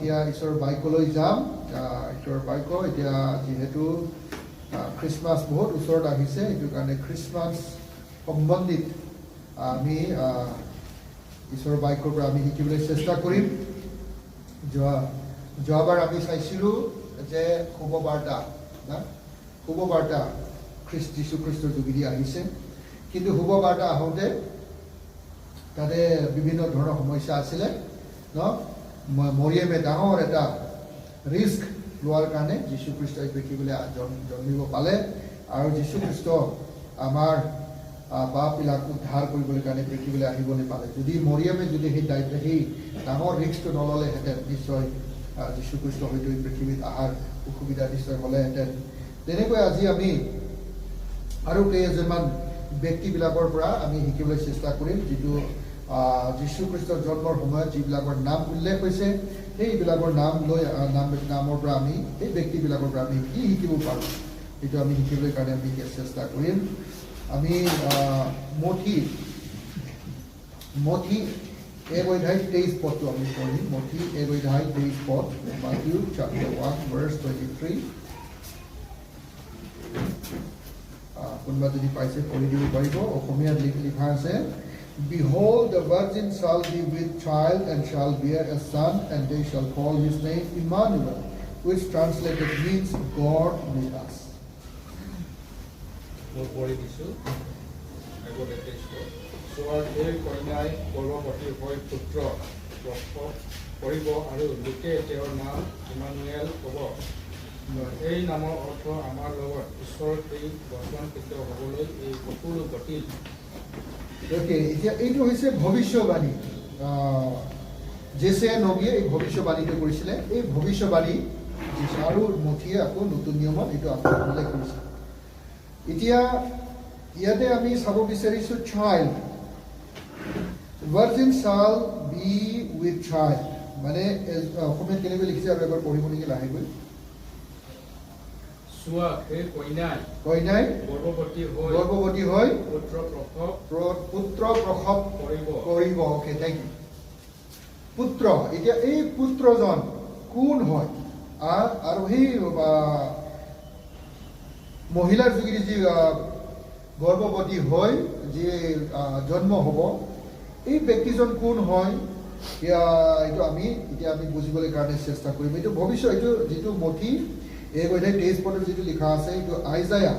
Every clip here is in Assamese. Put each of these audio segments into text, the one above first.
এতিয়া ঈশ্বৰৰ বাইকলৈ যাম ঈশ্বৰৰ বাইক এতিয়া যিহেতু খ্ৰীষ্টমাছ বহুত ওচৰত আহিছে এইটো কাৰণে খ্ৰীষ্টমাছ সম্বন্ধিত আমি ঈশ্বৰৰ বাইকৰ পৰা আমি শিকিবলৈ চেষ্টা কৰিম যোৱাবাৰ আমি চাইছিলোঁ যে শুভবাৰ্তা শুভবাৰ্তা যীশু খ্ৰীষ্টৰ যোগেদি আহিছে কিন্তু শুভবাৰ্তা আহোঁতে তাতে বিভিন্ন ধৰণৰ সমস্যা আছিলে মৰিয়মে ডাঙৰ এটা ৰিস্ক লোৱাৰ কাৰণে যীশু খ্ৰীষ্টই পৃথিৱীলৈ জন্মিব পালে আৰু যীশু খ্ৰীষ্ট আমাৰ পাপবিলাক উদ্ধাৰ কৰিবলৈ কাৰণে পৃথিৱীলৈ আহিবলৈ পালে যদি মৰিয়মে যদি সেই ডাঙৰ ৰিস্কটো নল'লেহেঁতেন নিশ্চয় যীশু খ্ৰীষ্ট হয়তো পৃথিৱীত অহাৰ অসুবিধা নিশ্চয় হ'লেহেঁতেন তেনেকৈ আজি আমি আৰু কেইজনমান ব্যক্তিবিলাকৰ পৰা আমি শিকিবলৈ চেষ্টা কৰিম যিটো যীশু খ্ৰীষ্টৰ জন্মৰ সময়ত যিবিলাকৰ নাম উল্লেখ হৈছে সেইবিলাকৰ নামৰ পৰা আমি সেই ব্যক্তিবিলাকৰ পৰা আমি কি শিকিব পাৰোঁ সেইটো আমি শিকিবলৈ কাৰণে আমি চেষ্টা কৰিম আমি মঠি 1 অধ্যায় 23 পদটো আমি পঢ়িম মঠি 1 অধ্যায় 23 পদ Matthew chapter 1 verse 23 কোনোবা যদি পাইছে পঢ়ি দিব পাৰিব অসমীয়াত লিখা আছে Behold, the virgin shall be with child and shall bear a son, and they shall call his name Emmanuel, which translated means God with us. এই নামৰ অৰ্থ আমাৰ লগত ঈশ্বৰৰ বচনকৃত হ'বলৈ এই সকলো ঘটিল এতিয়া এইটো হৈছে ভৱিষ্যবাণী জেছে নবীয়ে এই ভৱিষ্যবাণীটো কৰিছিলে এই ভৱিষ্যবাণী আৰু মঠিয়ে আকৌ নতুন নিয়মত এইটো আকৌ উল্লেখ কৰিছে এতিয়া ইয়াতে আমি চাব বিচাৰিছোঁ child virgin shall be with child মানে অসমীয়াত কেনেকৈ লিখিছে আৰু এবাৰ পঢ়িব নেকি লাহেকৈ কইনাই গৰ্ভৱতী হৈ পুত্ৰ প্ৰসৱ কৰিব অ'কে থেংক ইউ পুত্ৰ এতিয়া এই পুত্ৰজন কোন হয় আৰু সেই মহিলাৰ যোগেদি যি গৰ্ভৱতী হৈ যি জন্ম হ'ব এই ব্যক্তিজন কোন হয় এইটো আমি এতিয়া আমি বুজিবলৈ কাৰণে চেষ্টা কৰিম এইটো ভৱিষ্যত এইটো যিটো মঠি 1 অধ্যায় 23 পদত যিটো লিখা আছে এইটো আইজায়া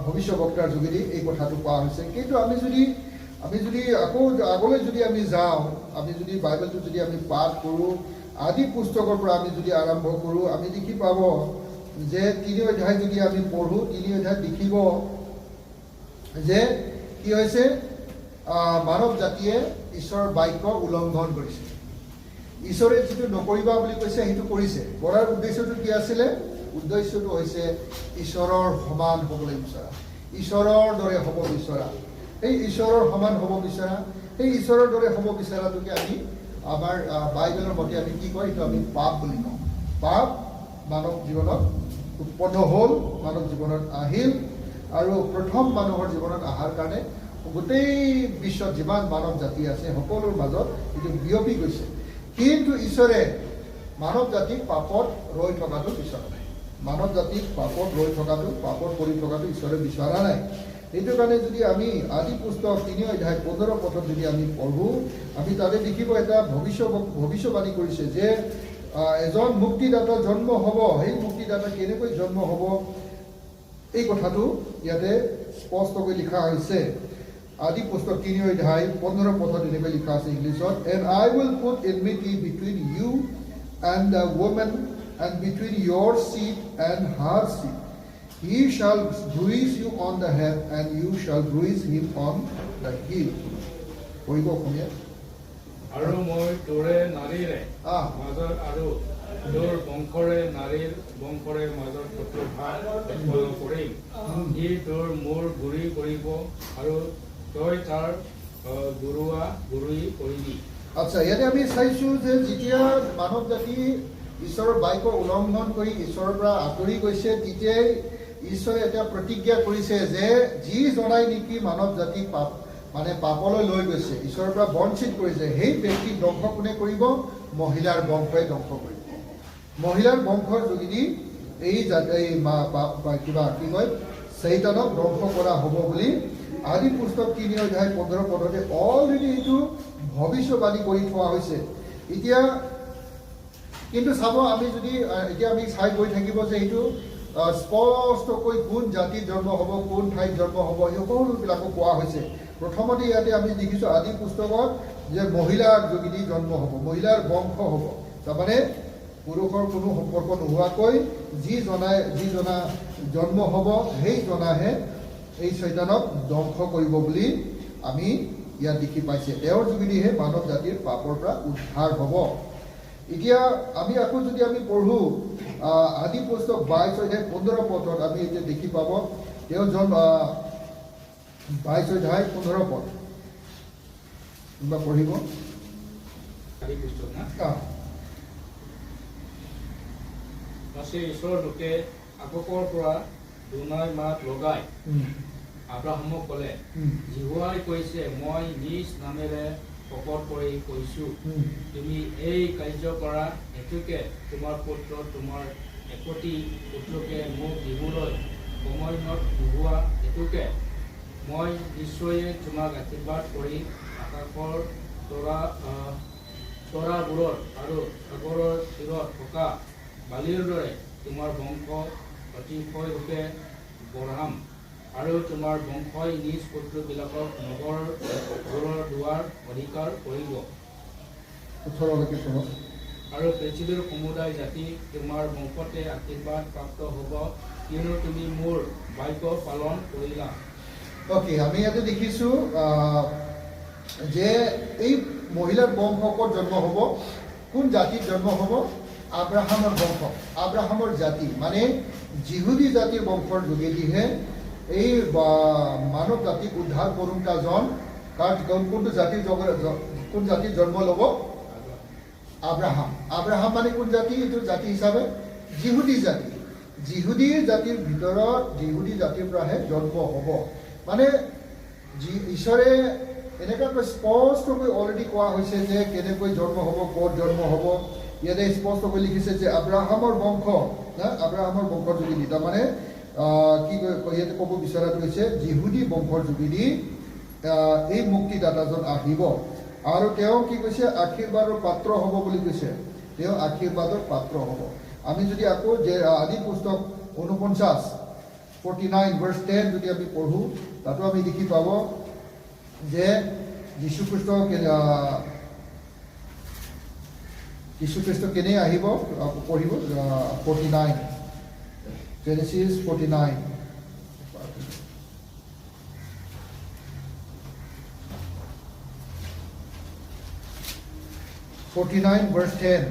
ভৱিষ্যবক্তাৰ যোগেদি এই কথাটো কোৱা হৈছে কিন্তু আমি যদি আকৌ আগলৈ যদি আমি যাওঁ আমি যদি বাইবেলটো যদি আমি পাঠ কৰোঁ আদি পুস্তকৰ পৰা আমি যদি আৰম্ভ কৰোঁ আমি দেখি পাব যে 3 অধ্যায় যদি আমি পঢ়োঁ 3 অধ্যায় দেখিব যে কি হৈছে মানৱ জাতিয়ে ঈশ্বৰৰ বাক্য উলংঘন কৰিছে ঈশ্বৰে যিটো নকৰিবা বুলি কৈছে সেইটো কৰিছে কৰাৰ উদ্দেশ্যটো কি আছিলে উদ্দেশ্যটো হৈছে ঈশ্বৰৰ সমান হ'বলৈ বিচৰা ঈশ্বৰৰ দৰে হ'ব বিচৰা এই ঈশ্বৰৰ সমান হ'ব বিচৰা সেই ঈশ্বৰৰ দৰে হ'ব বিচৰাটোকে আমি আমাৰ বাইবেলৰ মতে আমি কি কয় এইটো আমি পাপ বুলি কওঁ পাপ মানৱ জীৱনত উৎপন্ন হ'ল মানৱ জীৱনত আহিল আৰু প্ৰথম মানুহৰ জীৱনত অহাৰ কাৰণে গোটেই বিশ্বত যিমান মানৱ জাতি আছে সকলোৰ মাজত এইটো বিয়পি গৈছে কিন্তু ঈশ্বৰে মানৱ জাতিক পাপত ৰৈ থকাটো বিচৰা নাই মানৱ জাতিক পাপত ৰৈ থকাটো পাপত পৰি থকাটো ঈশ্বৰে বিচৰা নাই সেইটো কাৰণে যদি আমি আদি পুস্তক 3 অধ্যায় 15 পদত যদি আমি পঢ়োঁ আমি তাতে দেখিব এটা ভৱিষ্যবাণী কৰিছে যে এজন মুক্তিদাতা জন্ম হ'ব সেই মুক্তিদাতা কেনেকৈ জন্ম হ'ব এই কথাটো ইয়াতে স্পষ্টকৈ লিখা হৈছে আদি পুস্তক 3 অধ্যায় 15 পদত এনেকৈ লিখা আছে ইংলিছত and I will put enmity between you and the woman and between your seed and her seed he shall bruise you on the head and you shall bruise him on the heel পঢ়িব অসমীয়া আৰু মই তোৰে নাৰীৰে মাজত আৰু তোৰ বংশৰে নাৰীৰ বংশৰে মাজত শত্ৰুভাৱ উৎপন্ন কৰিম সি তোৰ মূৰ গুৰি কৰিব আৰু তই তাৰ গুৰুই কৰিবি আচ্ছা ইয়াতে আমি চাইছোঁ যে যেতিয়া মানৱ জাতি ঈশ্বৰৰ বাক্য উলংঘন কৰি ঈশ্বৰৰ পৰা আঁতৰি গৈছে তেতিয়াই ঈশ্বৰে এটা প্ৰতিজ্ঞা কৰিছে যে যি জনাই নেকি মানৱ জাতিক মানে পাপলৈ লৈ গৈছে, ঈশ্বৰৰ পৰা বঞ্চিত কৰিছে, সেই ব্যক্তিক ধ্বংস কোনে কৰিব? মহিলাৰ বংশই ধ্বংস কৰিব। মহিলাৰ বংশৰ যোগেদি এই কিবা কি কয় চৈতানক ধ্বংস কৰা হ'ব বুলি আদি পুস্তক 3 অধ্যায় 15 পদতে অলৰেডি এইটো ভৱিষ্যবাণী কৰি থোৱা হৈছে। এতিয়া কিন্তু চাব, আমি যদি এতিয়া আমি চাই গৈ থাকিব যে এইটো স্পষ্টকৈ কোন জাতিত জন্ম হ'ব, কোন ঠাইত জন্ম হ'ব, এই সকলোবিলাকো কোৱা হৈছে। প্ৰথমতে ইয়াতে আমি দেখিছোঁ আদি পুস্তকত যে মহিলাৰ যোগেদি জন্ম হ'ব, মহিলাৰ বংশ হ'ব। তাৰমানে পুৰুষৰ কোনো সম্পৰ্ক নোহোৱাকৈ যি জনা জন্ম হ'ব, সেই জনাহে এই চৈতানক ধ্বংস কৰিব বুলি আমি ইয়াত দেখি পাইছে। তেওঁৰ যোগেদিহে মানৱ জাতিৰ পাপৰ পৰা উদ্ধাৰ হ'ব। এতিয়া আমি আকৌ যদি আমি পঢ়োঁ আদি পুস্তক 22 অধ্যায় 15 পদত আমি এতিয়া দেখি পাব, তেওঁ 22 অধ্যায় 15 পদ কোনোবা পঢ়িব? আদি পুস্তক না? ঈশ্বৰৰ লোকে আগকৰ পৰা দুনাই মাত লগাই আব্ৰাহামক ক'লে, জিহুৱাই কৈছে, মই নিজ নামেৰে শপত কৰি কৈছোঁ, তুমি এই কাৰ্য কৰা হেতুকে তোমাৰ পুত্ৰ, তোমাৰ একোটি পুত্ৰকে মোক দিবলৈ সময় নোহোৱা হেতুকে মই নিশ্চয়ে তোমাক আশীৰ্বাদ কৰি আকাশৰ তৰাবোৰৰ আৰু সাগৰৰ তীৰত থকা বালিৰ দৰে তোমাৰ বংশ অতিশয়ৰূপে বঢ়াম, আৰু তোমাৰ বংশই নিজ পুত্ৰবিলাকক নগৰবোৰৰ দুৱাৰ অধিকাৰ কৰিব। আৰু পৃথিৱীৰ সমুদায় জাতি তোমাৰ বংশতে আশীৰ্বাদ প্ৰাপ্ত হ'ব, কিয়নো তুমি মোৰ বাক্য পালন কৰিলা। অ'কে, আমি ইয়াতে দেখিছোঁ যে এই মহিলাৰ বংশ ক'ত জন্ম হ'ব, কোন জাতিত জন্ম হ'ব? আব্ৰাহামৰ বংশ, আব্ৰাহামৰ জাতি, মানে যিহুদী জাতিৰ বংশৰ যোগেদিহে এই মানৱ জাতিক উদ্ধাৰ কৰোঁতাজন কোন জাতিৰ জন্ম ল'ব? আব্ৰাহাম। আব্ৰাহাম মানে কোন জাতি? এইটো জাতি হিচাপে যিহুদী জাতি। যিহুদী জাতিৰ ভিতৰত যিহুদী জাতিৰ পৰাহে জন্ম হ'ব। মানে ঈশ্বৰে এনেকুৱাকৈ স্পষ্টকৈ অলৰেডি কোৱা হৈছে যে কেনেকৈ জন্ম হ'ব, ক'ত জন্ম হ'ব। ইয়াতে স্পষ্টকৈ লিখিছে যে আব্ৰাহামৰ বংশ, আব্ৰাহামৰ বংশৰ যোগেদি, তাৰমানে কি ইয়াতে ক'ব বিচৰাটো হৈছে যিহুদী বংশৰ যোগেদি এই মুক্তিদাতাজন আহিব। আৰু তেওঁ কি কৈছে? আশীৰ্বাদৰ পাত্ৰ হ'ব বুলি কৈছে। তেওঁ আশীৰ্বাদৰ পাত্ৰ হ'ব। আমি যদি আকৌ যে আদি পুস্তক 49 verse 10 যদি আমি পঢ়োঁ, তাতো আমি দেখি পাব যে যীশুখ্ৰীষ্ট কেনে আহিব। পঢ়িব 49, Genesis 49. verse 10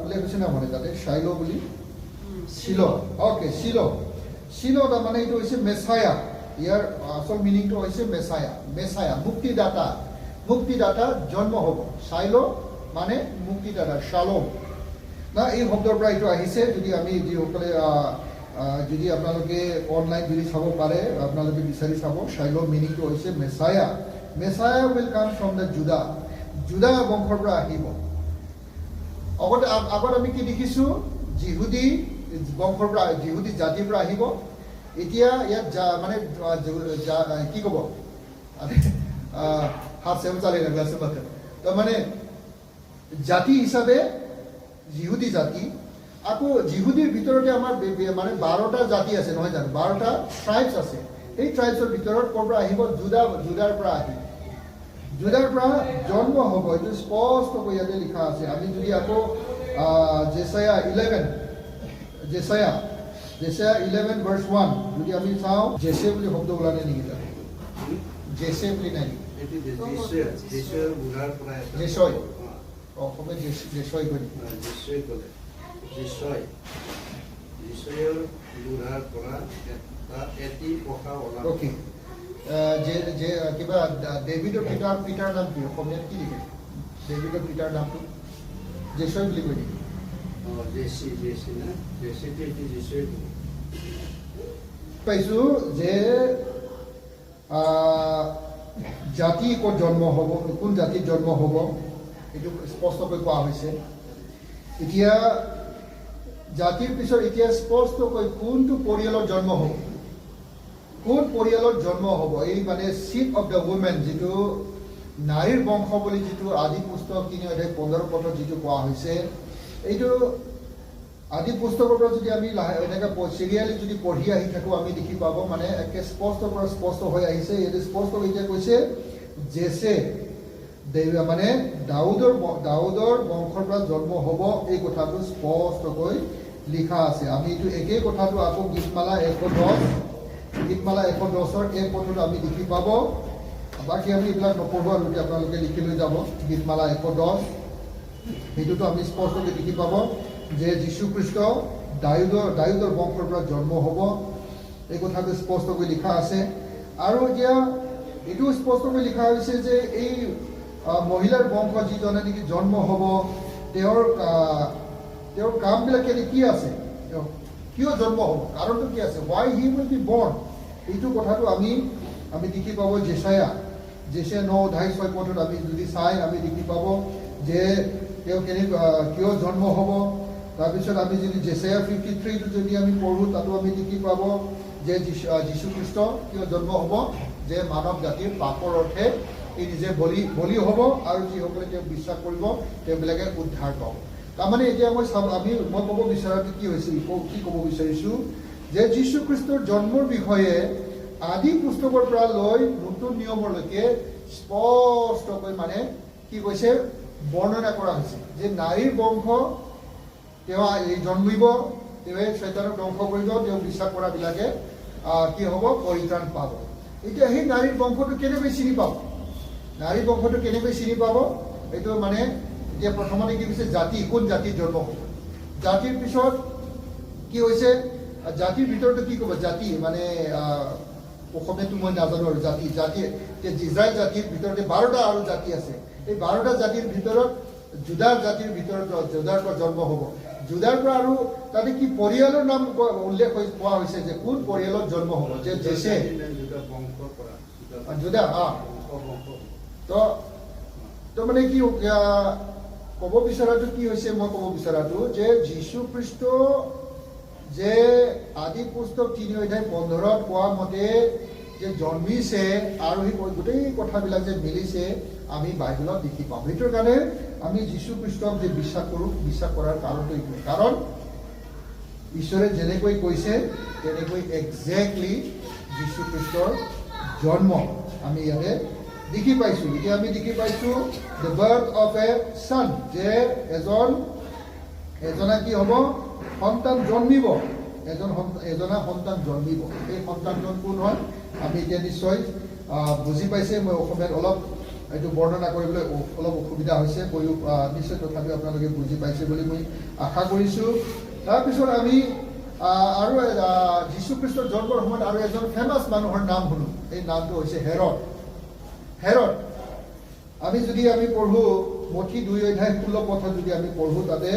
উল্লেখ হৈছে না মানে তাতে শাইলো বুলি, শিলো। অ'কে, শিলো তাৰমানে এইটো হৈছে মেছায়া। ইয়াৰ আচল মিনিংটো হৈছে মেছায়া, মুক্তিদাতা জন্ম হ'ব। শাইলো মানে মুক্তিদাতা, শালোম না, এই শব্দৰ পৰা এইটো আহিছে। যদি আমি যিসকলে যদি আপোনালোকে অনলাইন যদি চাব পাৰে, আপোনালোকে বিচাৰি চাব, শাইলো মিনিংটো হৈছে মেছায়া। মেছায়া উইল কাম ফ্ৰম দ্য জুদা বংশৰ পৰা আহিব। আগত আমি কি দেখিছোঁ? যিহুদী বংশৰ পৰা, যিহুদী জাতিৰ পৰা আহিব। এতিয়া ইয়াত মানে কি ক'ব, হাত চেম চালি নাগলাছে মাতে, তাৰমানে জাতি হিচাপে যিহুদী জাতি। আকৌ যিহুদীৰ ভিতৰতে আমাৰ মানে 12টা জাতি আছে নহয় জানো, 12টা ট্ৰাইবছ আছে। এই ট্ৰাইবছৰ ভিতৰত ক'ৰ পৰা আহিব? জুদাৰ পৰা আহিব। জুদাৰ পৰা জন্ম হ'ব, এইটো স্পষ্টকৈ ইয়াতে লিখা আছে। আমি যদি আকৌ জেচায়া 11 verse 1 যদি আমি চাওঁ, জেছে বুলি শব্দ ওলা নাই নেকি? জেছে বুলি নাই নেকি? জেছয়, অসমীয়া জেছয় কৰি অ'কে। কিবা ডেভিডৰ পিতাৰ নাম কি? অসমীয়াত কি লিখে? ডেভিডৰ পিতাৰ নামটো জেছয় বুলি কৈ নেকি? পাইছোঁ যে জাতি ক'ত জন্ম হ'ব, কোন জাতিত জন্ম হ'ব, এইটো স্পষ্টকৈ কোৱা হৈছে। এতিয়া জাতিৰ পিছত এতিয়া স্পষ্টকৈ কোনটো পৰিয়ালৰ জন্ম হ'ব, কোন পৰিয়ালত জন্ম হ'ব, এই মানে চিড অফ দ্য উমেন, যিটো নাৰীৰ বংশ বুলি যিটো আদি পুস্তক 3:15 পদত যিটো কোৱা হৈছে, এইটো আদি পুস্তকৰ পৰা যদি আমি এনেকৈ চিৰিয়েলি যদি পঢ়ি আহি থাকোঁ, আমি দেখি পাব মানে একে স্পষ্টৰ পৰা স্পষ্ট হৈ আহিছে। এইটো স্পষ্ট এতিয়া কৈছে জেছে মানে দাউদৰ বংশৰ পৰা জন্ম হ'ব, এই কথাটো স্পষ্টকৈ লিখা আছে। আমি এইটো একেই কথাটো আকৌ গীতমালা 110ৰ এই পদত আমি দেখি পাব। বাকী আমি এইবিলাক নপঢ়োঁ আৰু আপোনালোকে লিখি লৈ যাব। গীতমালা 110 সেইটোতো আমি স্পষ্টকৈ দেখি পাব যে যীশুখ্ৰীষ্ট দাউদৰ বংশৰ পৰা জন্ম হ'ব, এই কথাটো স্পষ্টকৈ লিখা আছে। আৰু এতিয়া এইটো স্পষ্টকৈ লিখা হৈছে যে এই মহিলাৰ বংশ যিজনে নেকি জন্ম হ'ব, তেওঁৰ কামবিলাক কি আছে, কিয় জন্ম হ'ব, কাৰণটো কি আছে, why he will be born, এইটো কথাটো আমি দেখি পাব। জেছায়া 9:6 পদত আমি যদি চাই আমি দেখি পাব যে তেওঁ কিয় জন্ম হ'ব। তাৰপিছত আমি যদি জেছায়া 53টো যদি আমি পঢ়োঁ, তাতো আমি দেখি পাব যে যীশুখ্ৰীষ্ট কিয় জন্ম হ'ব, যে মানৱ জাতিৰ পাপৰ অৰ্থে এই নিজে বলি হ'ব, আৰু যিসকলে তেওঁক বিশ্বাস কৰিব তেওঁবিলাকে উদ্ধাৰ পাব। তাৰমানে এতিয়া মই ক'ব বিচৰাটো কি ক'ব বিচাৰিছোঁ যে যীশুখ্ৰীষ্টৰ জন্মৰ বিষয়ে আদি পুস্তকৰ পৰা লৈ নতুন নিয়মলৈকে স্পষ্টকৈ মানে কি কৈছে, বৰ্ণনা কৰা হৈছে যে নাৰীৰ বংশ, তেওঁ জন্মিব, তেওঁ শয়তানক ধ্বংস কৰিব, তেওঁ বিশ্বাস কৰাবিলাকে কি হ'ব, পৰিত্ৰাণ পাব। এতিয়া সেই নাৰীৰ বংশটো কেনেকৈ চিনি পাব, এইটো মানে এতিয়া প্ৰথমতে কি হৈছে, জাতি, কোন জাতিত জন্ম হ'ব। জাতিৰ পিছত কি হৈছে, জাতিৰ ভিতৰতো কি ক'ব, জাতি মানে অসমীয়াটো মই নাজানো আৰু জাতি ইজৰাইল জাতিৰ ভিতৰতে 12টা আৰু জাতি আছে। এই 12টা জাতিৰ ভিতৰত জুদাৰ জাতিৰ ভিতৰত জুদাৰ পৰা জন্ম হ'ব। জুদাৰ পৰা আৰু তাতে কি পৰিয়ালৰ নাম উল্লেখ পোৱা হৈছে যে কোন পৰিয়ালত জন্ম হ'ব, যে জেছে জুদা। তো মানে কি ক'ব বিচৰাটো কি হৈছে, মই ক'ব বিচৰাটো যে যীশুখ্ৰীষ্ট যে আদি পুস্তক 3:15 কোৱা মতে যে জন্মিছে আৰু সেই গোটেই কথাবিলাক যে মিলিছে আমি বাইবেলত দেখি পাওঁ। সেইটোৰ কাৰণে আমি যীশুখ্ৰীষ্টক যে বিশ্বাস কৰোঁ, বিশ্বাস কৰাৰ কাৰণটো এইটোৱে, কাৰণ ঈশ্বৰে যেনেকৈ কৈছে তেনেকৈ একজেক্টলি যীশুখ্ৰীষ্টৰ জন্ম আমি ইয়াতে দেখি পাইছোঁ। এতিয়া আমি দেখি পাইছোঁ the birth of a sun, যে এজনা কি হ'ব, সন্তান জন্মিব, এজনা সন্তান জন্মিব। এই সন্তানজন কোন হয় আমি এতিয়া নিশ্চয় বুজি পাইছে। মই অসমীয়াত অলপ এইটো বৰ্ণনা কৰিবলৈ অলপ অসুবিধা হৈছে, নিশ্চয় তথাপিও আপোনালোকে বুজি পাইছে বুলি মই আশা কৰিছোঁ। তাৰপিছত আমি আৰু যীশুখ্ৰীষ্টৰ জন্মৰ সময়ত আৰু এজন ফেমাছ মানুহৰ নাম শুনো, এই নামটো হৈছে হেৰড। আমি যদি পঢ়োঁ মঠি 2:16 পথত যদি আমি পঢ়োঁ, তাতে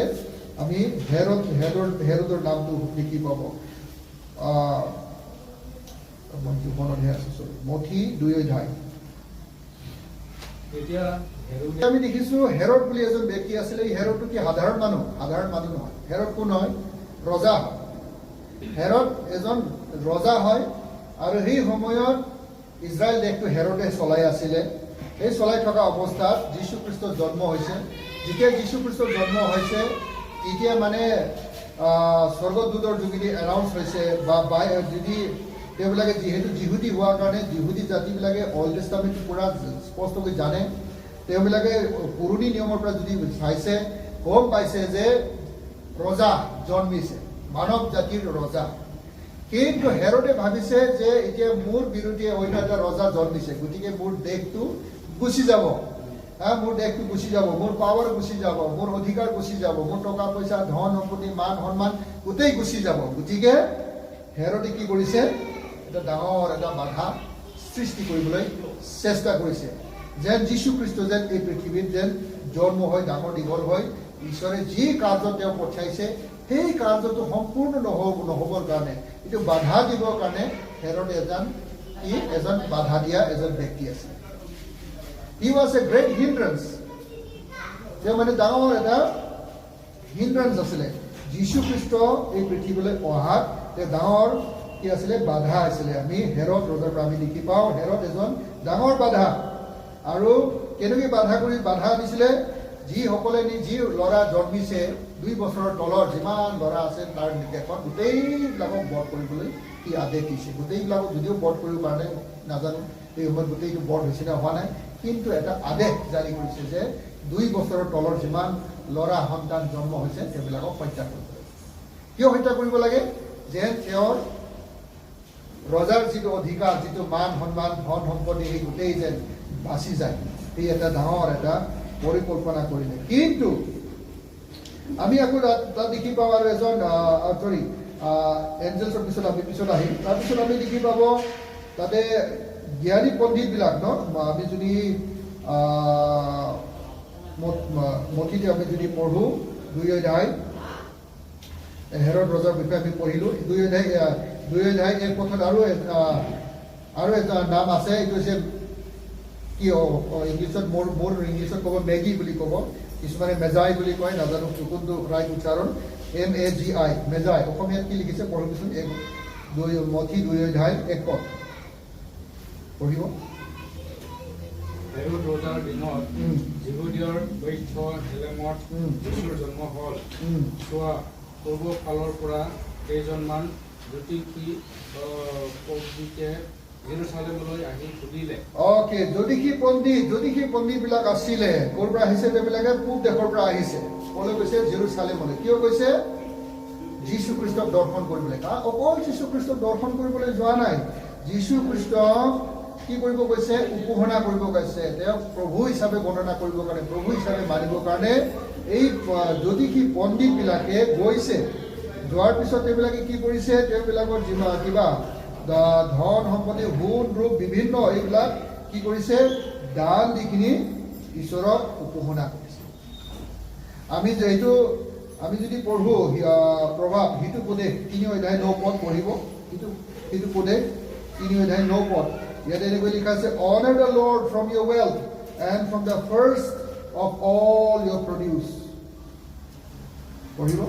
আমি হেৰডৰ নামটো দেখি পাব। মঠি 2:16 আমি দেখিছোঁ হেৰড বুলি এজন ব্যক্তি আছিলে। এই হেৰডটো কি সাধাৰণ মানুহ নহয়। হেৰড কোন হয়, ৰজা হয়। হেৰড এজন ৰজা হয়, আৰু সেই সময়ত ইজৰাইল দেশটো হেৰডে চলাই আছিলে। এই চলাই থকা অৱস্থাত যীশুখ্ৰীষ্টৰ জন্ম হৈছে। যেতিয়া যীশুখ্ৰীষ্টৰ জন্ম হৈছে, তেতিয়া মানে স্বৰ্গদূতৰ যোগেদি এনাউন্স হৈছে, বা যদি তেওঁবিলাকে যিহেতু যিহুদী হোৱাৰ কাৰণে যিহুদী জাতিবিলাকে অল্ড টেষ্টামেণ্টটো পুৰা স্পষ্টকৈ জানে, তেওঁবিলাকে পুৰণি নিয়মৰ পৰা যদি চাইছে, গম পাইছে যে ৰজা জন্মিছে, মানৱ জাতিৰ ৰজা। কিন্তু হেৰডে ভাবিছে যে এতিয়া মোৰ বিৰুদ্ধে অন্য এটা ৰজা জন্মিছে, গতিকে মোৰ দেশটো গুচি যাব, মোৰ পাৱাৰ গুচি যাব, মোৰ অধিকাৰ গুচি যাব, মোৰ টকা পইচা, ধন সম্পত্তি, মান সন্মান গোটেই গুচি যাব। গতিকে হেৰডে কি কৰিছে, এটা ডাঙৰ এটা বাধা সৃষ্টি কৰিবলৈ চেষ্টা কৰিছে, যেন যীশুখ্ৰীষ্ট যেন এই পৃথিৱীত যেন জন্ম হৈ ডাঙৰ দীঘল হৈ ঈশ্বৰে যি কাৰ্য তেওঁ পঠিয়াইছে সেই কাৰ্যটো সম্পূৰ্ণ নহ'বৰ কাৰণে, এইটো বাধা দিবৰ কাৰণে হেৰডে এজন কি এজন বাধা দিয়া এজন ব্যক্তি আছিল হি ৱাজ এ গ্ৰেট হিন্ড্ৰেন্স তেওঁ মানে ডাঙৰ এটা হিন্ড্ৰেন্স আছিলে যীশু খ্ৰীষ্ট এই পৃথিৱীলৈ অহাত তেওঁ ডাঙৰ কি আছিলে বাধা আছিলে আমি হেৰদ ৰজাৰ পৰা আমি দেখি পাওঁ হেৰদ এজন ডাঙৰ বাধা আৰু কেনেকৈ বাধা আনিছিলে যিসকলে যি ল'ৰা জন্মিছে 2 বছৰৰ তলৰ যিমান ল'ৰা আছে তাৰ দেশত গোটেইবিলাকক বধ কৰিবলৈ কি আদেশ দিছে গোটেইবিলাকক যদিও বধ কৰিব পৰা নাই নাজানো এই সময়ত গোটেইটো বধ হৈছে নে হোৱা নাই কিন্তু এটা আদেশ জাৰি কৰিছে যে 2 বছৰৰ তলৰ যিমান ল'ৰা সন্তান জন্ম হৈছে সেইবিলাকক হত্যা কৰিব লাগে কিয় হত্যা কৰিব লাগে যে তেওঁৰ ৰজাৰ যিটো অধিকাৰ যিটো মান সন্মান ধন সম্পত্তি এই গোটেই যেন বাচি যায় এই এটা ডাঙৰ এটা পৰিকল্পনা কৰিলে কিন্তু আমি আকৌ তাত দেখি পাওঁ আৰু এজন এঞ্জেলছৰ পিছত আমি পিছত আহিম তাৰপিছত আমি দেখি পাব তাতে জ্ঞানী পণ্ডিতবিলাক ন আমি যদি মঠিতে আমি যদি পঢ়োঁ 2 অধ্যায় হেৰদ ৰজাৰ বিষয়ে আমি পঢ়িলোঁ 2 অধ্যায় এক পথত আৰু এটা নাম আছে এইটো হৈছে কি ইংলিছত মোৰ ইংলিছত ক'ব মেগী বুলি ক'ব কিছুমানে মেজাই বুলি কয় নাজানো কোনটো ৰাইট উচ্চাৰণ MAGI মেজাই অসমীয়াত কি লিখিছে পঢ়িবচোন মঠি 2 অধ্যায় 1 পদ পঢ়িব হেৰোদ ৰজাৰ দিনত যিহুদীয়ৰ বৈধ্য হেলেমত যীশুৰ জন্ম হ'ল চোৱা পূৰ্বফালৰ পৰা কেইজনমান জ্যোতিষী পণ্ডিতে জেৰুচালেমলৈ আহি সুধিলে জ্যোতিষী পণ্ডিতবিলাক আছিলে ক'ৰ পৰা আহিছে তেওঁবিলাকে পূব দেশৰ পৰা আহিছে ক'লৈ গৈছে জেৰুচালেমলৈ কিয় গৈছে যীশু খ্ৰীষ্টক দৰ্শন কৰিবলৈ অকল যীশু খ্ৰীষ্টক দৰ্শন কৰিবলৈ যোৱা নাই যীশু খ্ৰীষ্টক কি কৰিব গৈছে উপাসনা কৰিব গৈছে তেওঁক প্ৰভু হিচাপে গণনা কৰিবৰ কাৰণে প্ৰভু হিচাপে মানিবৰ কাৰণে এই জ্যোতিষী পণ্ডিতবিলাকে গৈছে যোৱাৰ পিছত তেওঁবিলাকে কি কৰিছে তেওঁবিলাকৰ কিবা ধন সম্পত্তি সোণ ৰূপ বিভিন্ন এইবিলাক কি কৰিছে দান দিখিনি ঈশ্বৰক উপাসনা কৰিছে আমি যদি পঢ়ো প্ৰভাৱ সিটো উপদেশ 3 অধ্যায় 9 পদ পঢ়িব সিটো উপদেশ 3 অধ্যায় 9 পদ ইয়াতে এনেকৈ লিখা আছে honor the Lord from your wealth and from the first of all your produce পঢ়িব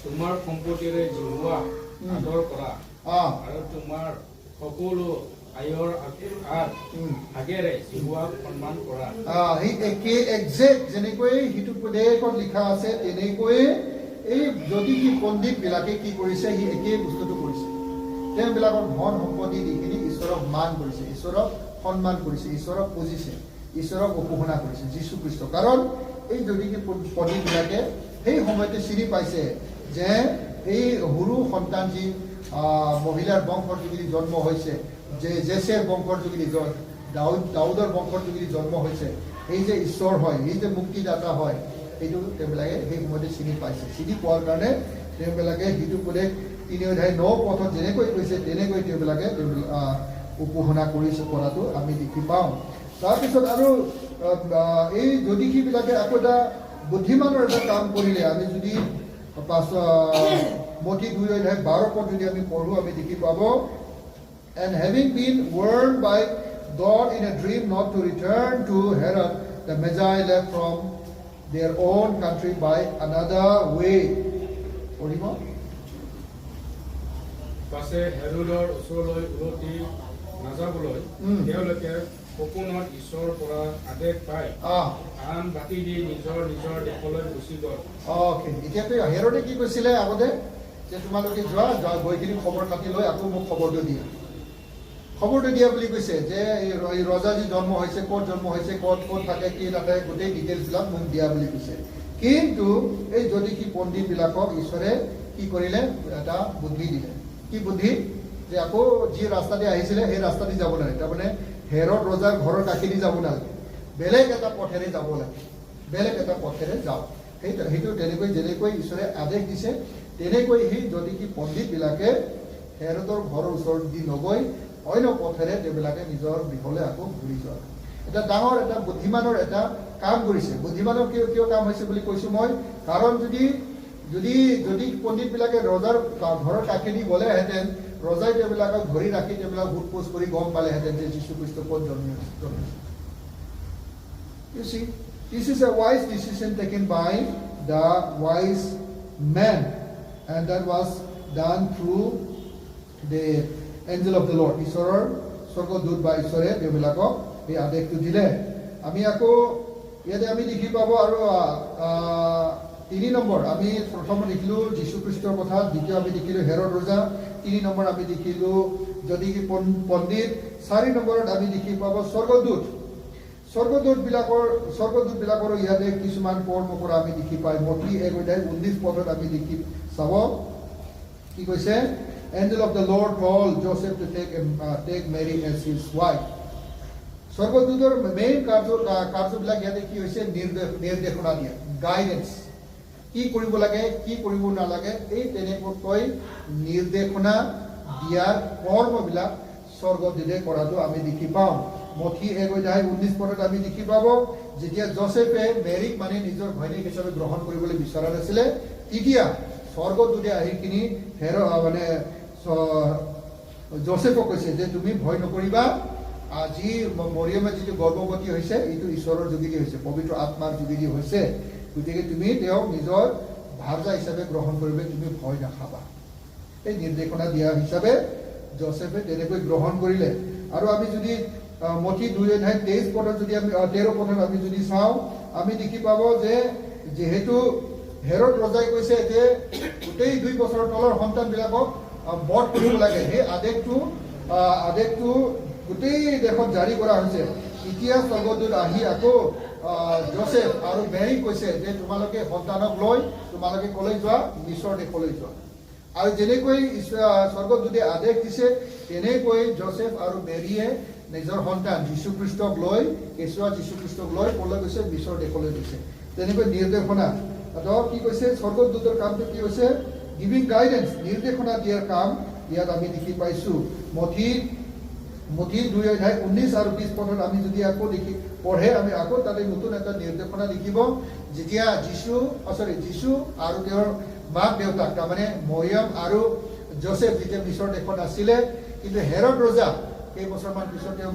তোমাৰ সম্পত্তিৰে জিহুৱা আদৰ কৰা আৰু তোমাৰ সকলো আয়ৰ আগেৰে জিহুৱাক সন্মান কৰা যেনেকৈ সিটো উপদেশত লিখা আছে তেনেকৈ এই জ্যোতিষী পণ্ডিতবিলাকে কি কৰিছে সি একেই বস্তুটো কৰিছে তেওঁবিলাকৰ ধন সম্পত্তি যিখিনি ঈশ্বৰক মান কৰিছে ঈশ্বৰক সন্মান কৰিছে ঈশ্বৰক পুজিছে ঈশ্বৰক উপাসনা কৰিছে যীশু খ্ৰীষ্ট কাৰণ এই জ্যোতিষী পণ্ডিতবিলাকে সেই সময়তে চিনি পাইছে যে এই সৰু সন্তান যি মহিলাৰ বংশৰ যোগেদি জন্ম হৈছে যে জেছেৰ বংশৰ যোগেদি দাউদৰ বংশৰ যোগেদি জন্ম হৈছে এই যে ঈশ্বৰ হয় এই যে মুক্তিদাতা হয় এইটো তেওঁবিলাকে সেই সময়তে চিনি পাইছে চিনি পোৱাৰ কাৰণে তেওঁবিলাকে সিটো উপদেশ 3 অধ্যায় 9 পথত যেনেকৈ কৈছে তেনেকৈ তেওঁবিলাকে উপাসনা কৰাটো আমি দেখি পাওঁ তাৰপিছত আৰু এই জ্যোতিষীবিলাকে আকৌ এটা বুদ্ধিমানৰ এটা কাম কৰিলে আমি যদি মঠি 2 অধ্যায় 12 পদ যদি আমি পঢ়ো আমি দেখি পাব and having been warned by God in a dream not to return to Herod the Magi left from their own country by another way পঢ়িব পাছে হেৰোদৰ ওচৰলৈ উলটি নাযাবলৈ তেওঁলোকে সপোনত ঈশ্বৰৰ পৰা আদেশ পায় আন বাকী দি নিজৰ দেশলৈ গুচি গ'ল এতিয়াতো হেৰোদে কি কৈছিলে আগতে যে তোমালোকে যোৱা গৈ কিনি খবৰ খাতি লৈ আকৌ মোক খবৰটো দিয়া বুলি কৈছে যে এই ৰজা যি জন্ম হৈছে ক'ত থাকে কি থাকে গোটেই ডিটেইলছবিলাক মোক দিয়া বুলি কৈছে কিন্তু এই জ্যোতিষী পণ্ডিতবিলাকক ঈশ্বৰে কি কৰিলে এটা বুদ্ধি দিলে কি বুদ্ধি যে আকৌ যি ৰাস্তাদি আহিছিলে সেই ৰাস্তাদি যাব নালাগে তাৰমানে হেৰদ ৰজাৰ ঘৰৰ কাষেদি যাব নালাগে বেলেগ এটা পথেৰে যাব লাগে যাওক সেইটো তেনেকৈ যেনেকৈ ঈশ্বৰে আদেশ দিছে তেনেকৈ সেই জ্যোতিষী পণ্ডিতবিলাকে হেৰদৰ ঘৰৰ ওচৰত দি নগৈ অন্য পথেৰে তেওঁবিলাকে নিজৰ গৃহলৈ আকৌ ঘূৰি যোৱা এটা ডাঙৰ এটা বুদ্ধিমানৰ এটা কাম কৰিছে বুদ্ধিমানৰ কিয় কাম হৈছে বুলি কৈছো মই কাৰণ যদি পণ্ডিতবিলাকে ৰজাৰ ঘৰৰ কাষেদি গ'লেহেঁতেন ৰজাই তেওঁবিলাকক ধৰি ৰাখি তেওঁবিলাক সোধপোছ কৰি গম পালেহেঁতেন যে যীশুখ্ৰীষ্ট ক'ত জন্মিছে You see, this is a wise decision taken by the wise man, and that was done through the angel of the Lord. ঈশ্বৰৰ স্বৰ্গদূত বা ঈশ্বৰে তেওঁবিলাকক এই আদেশটো দিলে আমি আকৌ ইয়াতে আমি দেখি পাব আৰু 3 নম্বৰ আমি প্ৰথম দেখিলো যীশুখ্ৰীষ্টৰ কথা দ্বিতীয় আমি দেখিলো হেৰড ৰজা 3 নম্বৰ আমি দেখিলো যদি কি পণ্ডিত 4 নম্বৰত আমি দেখি পাব স্বৰ্গদূত বিলাকৰ ইয়াতে কিছুমান কৰ্ম কৰা আমি দেখি পাই মঠি 1:19 পদত আমি দেখি চাব কি কৈছে angel of the Lord told Joseph to take Mary as his wife স্বৰ্গদূতৰ মেইন কাৰ্যবিলাক ইয়াতে কি হৈছে নিৰ্দেশনা দিয়া গাইডেন্স কি কৰিব লাগে কি কৰিব নালাগে এই তেনেকৈ নিৰ্দেশনা দিয়াৰ কৰ্মবিলাক স্বৰ্গদূতে কৰাটো আমি দেখি পাওঁ মঠি 1:19 পদত আমি দেখি পাব যেতিয়া জোসেফে মেৰীক মানে নিজৰ ঘৈণীয়েক হিচাপে গ্ৰহণ কৰিবলৈ বিচৰা নাছিলে তেতিয়া স্বৰ্গদূতে আহি কিনি মানে জোসেফক কৈছে যে তুমি ভয় নকৰিবা আজি মৰিয়মে যিটো গৰ্ভৱতী হৈছে এইটো ঈশ্বৰৰ যোগেদি হৈছে পবিত্ৰ আত্মাৰ যোগেদি হৈছে গতিকে তুমি তেওঁক নিজৰ ভাৰ্যা হিচাপে গ্ৰহণ কৰিলে তুমি ভয় নাখাবা এই নিৰ্দেশনা দিয়া হিচাপে জোসেফে তেনেকৈ গ্ৰহণ কৰিলে আৰু আমি যদি মঠি 2:23 পদত যদি আমি 13 পদত আমি যদি চাওঁ আমি দেখি পাব যে যেহেতু হেৰড ৰজাই কৈছে যে গোটেই 2 বছৰৰ তলৰ সন্তানবিলাকক বধ কৰিব লাগে সেই আদেশটো গোটেই দেশত জাৰি কৰা হৈছে এতিয়া স্বৰ্গদূত আহি আকৌ জোসেফ আৰু মেৰীক কৈছে যে তোমালোকে সন্তানক লৈ তোমালোকে কলৈ যোৱা মিছৰ দেশলৈ যোৱা আৰু যেনেকৈ স্বৰ্গদূতে আদেশ দিছে তেনেকৈ জোসেফ আৰু মেৰীয়ে নিজৰ সন্তান যীশুখ্ৰীষ্টক লৈ কেঁচুৱা যীশুখ্ৰীষ্টক লৈ কলৈ গৈছে মিছৰ দেশলৈ গৈছে তেনেকৈ নিৰ্দেশনা কি কৈছে স্বৰ্গদূতৰ কামটো কি হৈছে গিভিং গাইডেন্স নিৰ্দেশনা দিয়াৰ কাম ইয়াত আমি দেখি পাইছো মঠি 2:19 আৰু 20 পদত আমি যদি আকৌ দেখি পঢ়ে আমি আকৌ তাতে নতুন এটা নিৰ্দেশনা দেখিব যেতিয়া যীশু আৰু তেওঁৰ মাক দেউতাক তাৰমানে মৰিয়ম আৰু জোসেফ যেতিয়া মিছৰ দেশত আছিলে কিন্তু হেৰড ৰজা কেইবছৰমান পিছত তেওঁৰ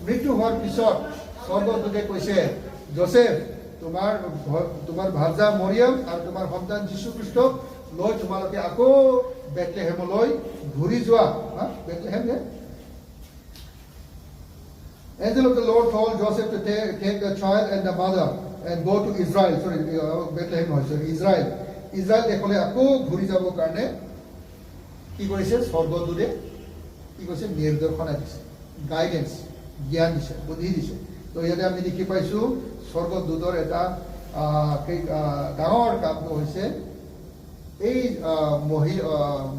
মৃত্যু হোৱাৰ পিছত স্বৰ্গদূতে কৈছে জোসেফ তোমাৰ ভাৰ্যা মৰিয়ম আৰু তোমাৰ সন্তান যীশুখ্ৰীষ্টক লৈ তোমালোকে আকৌ বেথলেহেমলৈ ঘূৰি যোৱা Bethlehem Angel of the Lord told Joseph to take the child and the mother and go to Israel. Bethlehem Israel. Israel দেশলৈ আকৌ ঘূৰি যাবৰ কাৰণে কি কৰিছে স্বৰ্গদূতে কি কৈছে নিৰ্দেশনা দিছে গাইডেন্স জ্ঞান দিছে বুদ্ধি দিছে তো ইয়াতে আমি দেখি পাইছো স্বৰ্গদূতৰ এটা ডাঙৰ কামটো হৈছে এই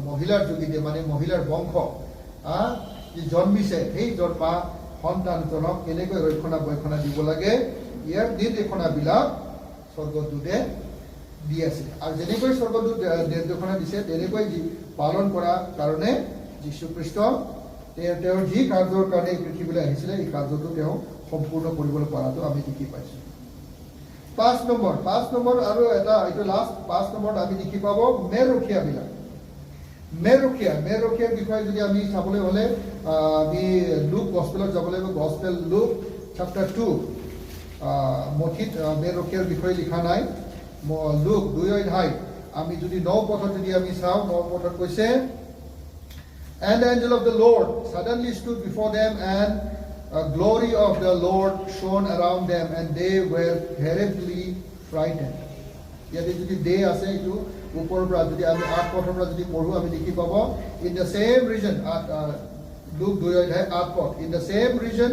মহিলাৰ যোগেদি মানে মহিলাৰ বংশ যি জন্মিছে সেই জন্মা সন্তানজনক কেনেকৈ ৰক্ষণাবেক্ষণা দিব লাগে ইয়াৰ নিৰ্দেশনাবিলাক স্বৰ্গদূতে দি আছে আৰু যেনেকৈ স্বৰ্গদূত নিৰ্দেশনা দিছে তেনেকৈ পালন কৰাৰ কাৰণে যীশুখ্ৰীষ্ট তেওঁৰ যি কাৰ্যৰ কাৰণে পৃথিৱীলৈ আহিছিলে এই কাৰ্যটো তেওঁ সম্পূৰ্ণ কৰিবলৈ পৰাটো আমি দেখি পাইছোঁ 5 নম্বৰ আৰু এটা এইটো লাষ্ট 5 নম্বৰত আমি দেখি পাব মেৰখীয়াৰ বিষয়ে যদি আমি চাবলৈ হ'লে আমি লুক গস্পেলত যাব লাগিব গস্পেল লুক চেপ্টাৰ 2 মঠিত মেৰখীয়াৰ বিষয়ে লিখা নাই লুক 2:2 আমি যদি 9 পদত যদি আমি চাওঁ 9 পদত কৈছে And the angel of the Lord suddenly stood before them, and a glory of the Lord shone around them, and they were terribly frightened. ইয়াতে যদি দে আছে এইটো ওপৰৰ পৰা যদি আমি 8 পদৰ পৰা যদি পঢ়ো আমি দেখি পাব in the same region Luke 2:8 পদ in the same region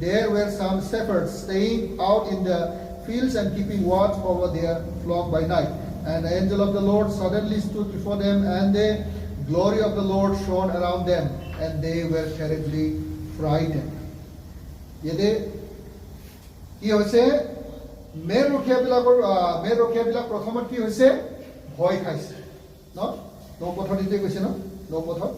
there were some shepherds staying out in the fields and keeping watch over their flock by night, and the angel of the Lord suddenly stood before them, and the glory of the Lord shone around them, and they were terribly frightened. Yede কি হৈছে মেৰখীয়াবিলাক প্ৰথমত কি হৈছে ভয় খাইছে ন পথত কৈছে ন পথত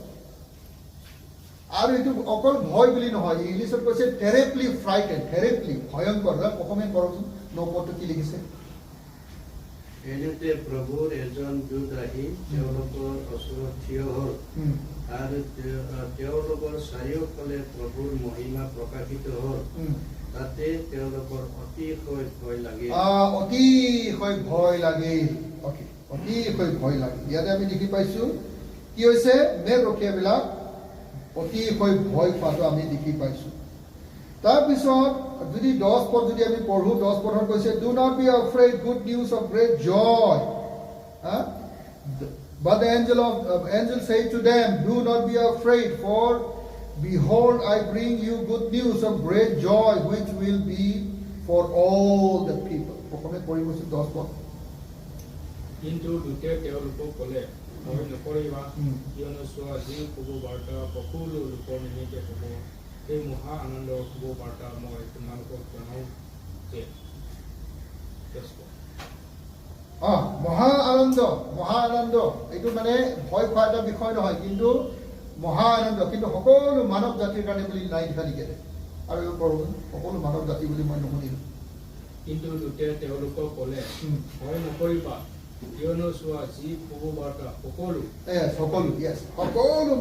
আৰু এইটো অকল ভয় বুলি নহয়, ইংলিছত কৈছে টেৰিবলি ফ্ৰাইটেড, টেৰিবলি ভয়ংকৰ। অসমীয়া কৰকচোন, নপদটো কি লিখিছে? এনেতে প্ৰভুৰ এজন দূত আহি তেওঁলোকৰ ওচৰত থিয় হ'ল আৰু তেওঁলোকৰ চাৰিওফালে প্ৰভুৰ মহিমা প্ৰকাশিত হ'ল। তাতে তেওঁলোকৰ অতিশয় ভয় লাগিল। অতিশয় ভয় লাগিল, অতিশয় ভয় লাগিল। ইয়াতে আমি দেখি পাইছো কি হৈছে, মেল ৰখীয়াবিলাক অতিশয় ভয় খোৱাটো আমি দেখি পাইছো। তাৰপিছত যদি 10 পদ যদি আমি পঢ়ো, 10 পদত কৈছে, do not be afraid, good news of great joy. But the angel said to them, do not be afraid, for behold, I bring you good news of great joy, which will be for all the people. প্ৰথমে পঢ়িবচোন 10 পদ। কিন্তু দূতে তেওঁলোকক ক'লে, ভয় নকৰিবা, কিয়নো চোৱা যি শুভ বাৰ্তা সকলো লোকৰ নিমিত্তে হ'ব, সেই মহা আনন্দৰ শুভ বাৰ্তা মই তোমালোকক জনাওঁ যে। মহা আনন্দ, মহা আনন্দ, এইটো মানে ভয় খোৱা এটা বিষয় নহয়, কিন্তু মহা আনন্দ, কিন্তু সকলো মানৱ জাতিৰ কাৰণে বুলি নাই লিখা নেকি? আৰু সকলো মানৱ জাতি বুলি মই নুশুনিলো। কিন্তু দূতে তেওঁলোকক ক'লে, ভয় নকৰিবা, কিয়নো চোৱা যি শুভ বাৰ্তা সকলো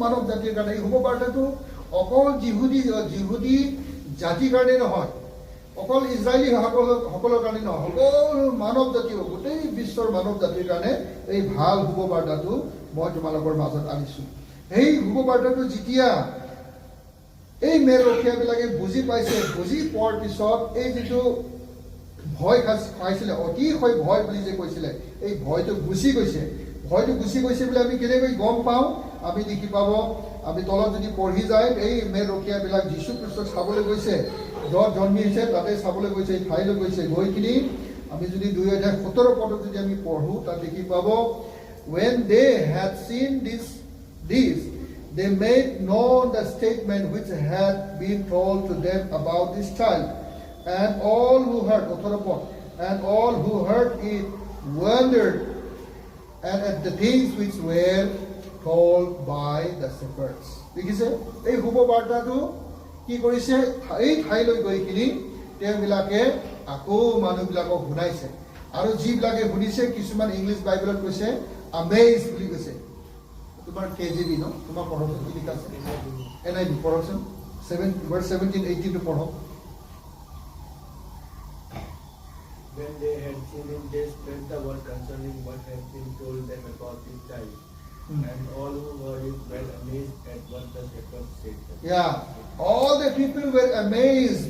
মানৱ জাতিৰ কাৰণে। এই শুভ বাৰ্তাটো অকল যিহুদী জাতিৰ কাৰণে নহয়, অকল ইজৰাইলী সকলৰ কাৰণে নহয়, সকলো মানৱ জাতি, গোটেই বিশ্বৰ মানৱ জাতিৰ কাৰণে এই ভাল শুভ বাৰ্তাটো মই তোমালোকৰ মাজত আনিছো। সেই শুভ বাৰ্তাটো যেতিয়া এই মেল ৰখীয়াবিলাকে বুজি পাইছে, বুজি পোৱাৰ পিছত এই যিটো ভয় খাইছিলে, অতিশয় ভয় বুলি যে কৈছিলে, এই ভয়টো গুচি গৈছে। ভয়টো গুচি গৈছে বুলি আমি কেনেকৈ গম পাওঁ? আমি দেখি পাব, আমি তলত যদি পঢ়ি যায়, এই মেল ৰখীয়াবিলাক যীশু খ্ৰীষ্টক চাবলৈ গৈছে, য'ত জন্মিছে তাতে চাবলৈ গৈছে, এই ঠাইলৈ গৈছে। গৈ কিনি আমি যদি 2 অধ্যায় 17 পদত যদি আমি পঢ়ো, তাত দেখি পাব, when they had seen this, they made known the statement which had been told to them about this child. And all who heard, and all who heard it wondered at the things which were told by the shepherds. দেখিছে, এই শুভ বাৰ্তাটো কি কৰিছে? এই ঠাইলৈ গৈ কিনি তেওঁবিলাকে আকৌ মানুহবিলাকক শুনাইছে। আৰু যিবিলাকে শুনিছে, কিছুমান ইংলিছ বাইবেলত কৈছে আমেজ বুলি কৈছে। তোমাৰ KJV ন? তোমাৰ পঢ়কচোন, কি লিখা আছে? NIV পঢ়কচোন, 17:18 পঢ়ক। When they had seen him, they spread the word concerning what had been told them about this child. And all who heard it were amazed at what the shepherds said. All the people were amazed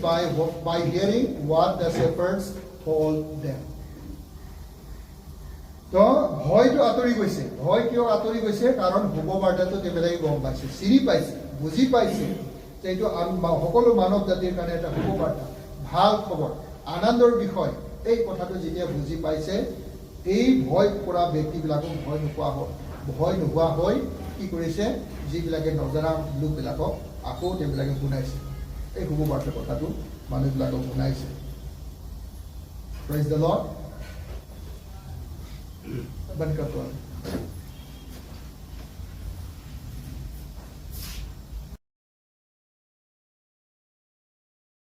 by hearing what the shepherds told them. তো ভয়টো আঁতৰি গৈছে। ভয় কিয় আঁতৰি গৈছে? কাৰণ শুভ বাৰ্তাটো তেওঁবিলাকে গম পাইছে, চিনি পাইছে, বুজি পাইছে যে এইটো সকলো মানৱ জাতিৰ কাৰণে এটা শুভ বাৰ্তা, ভাল খবৰ, আনন্দৰ বিষয়। এই কথাটো যেতিয়া বুজি পাইছে, এই ভয় কৰা ব্যক্তিবিলাকক ভয় নোহোৱা হৈ কি কৰিছে? যিবিলাকে নজনা লোকবিলাকক আকৌ তেওঁবিলাকে শুনাইছে, এই শুভ বাৰ্তাৰ কথাটো মানুহবিলাকক শুনাইছে। Praise the Lord.